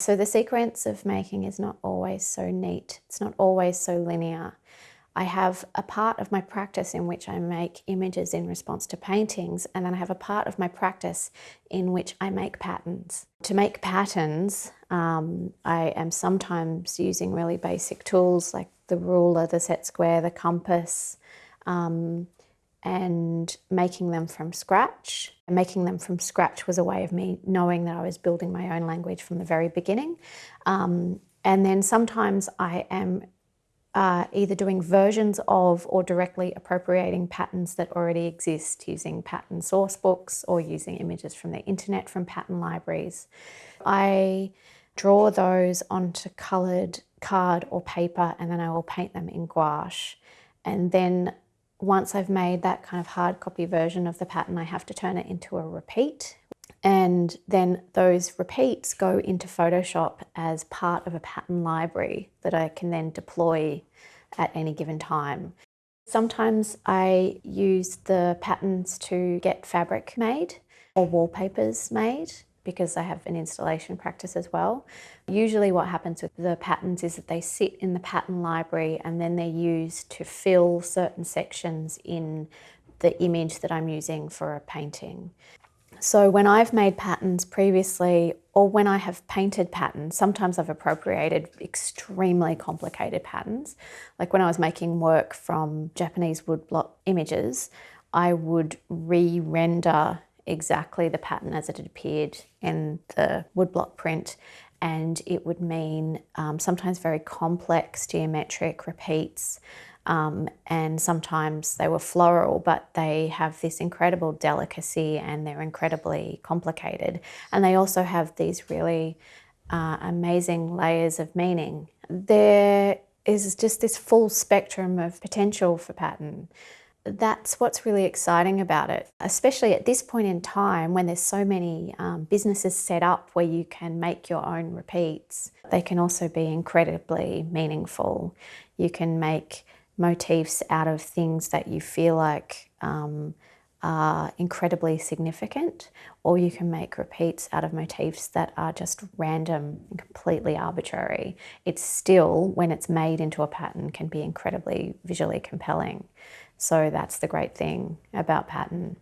So the sequence of making is not always so neat. It's not always so linear. I have a part of my practice in which I make images in response to paintings, and then I have a part of my practice in which I make patterns. To make patterns, I am sometimes using really basic tools like the ruler, the set square, the compass, and making them from scratch. And making them from scratch was a way of me knowing that I was building my own language from the very beginning. And then sometimes I am either doing versions of or directly appropriating patterns that already exist using pattern source books or using images from the internet from pattern libraries. I draw those onto coloured card or paper, and then I will paint them in gouache. And then once I've made that kind of hard copy version of the pattern, I have to turn it into a repeat. And then those repeats go into Photoshop as part of a pattern library that I can then deploy at any given time. Sometimes I use the patterns to get fabric made or wallpapers made because I have an installation practice as well. Usually what happens with the patterns is that they sit in the pattern library and then they're used to fill certain sections in the image that I'm using for a painting. So when I've made patterns previously, or when I have painted patterns, sometimes I've appropriated extremely complicated patterns. Like when I was making work from Japanese woodblock images, I would re-render exactly the pattern as it had appeared in the woodblock print, and it would mean sometimes very complex geometric repeats, and sometimes they were floral, but they have this incredible delicacy and they're incredibly complicated. And they also have these really amazing layers of meaning. There is just this full spectrum of potential for pattern. That's what's really exciting about it, especially at this point in time when there's so many businesses set up where you can make your own repeats. They can also be incredibly meaningful. You can make motifs out of things that you feel like are incredibly significant, or you can make repeats out of motifs that are just random and completely arbitrary. It's still, when it's made into a pattern, can be incredibly visually compelling. So that's the great thing about pattern.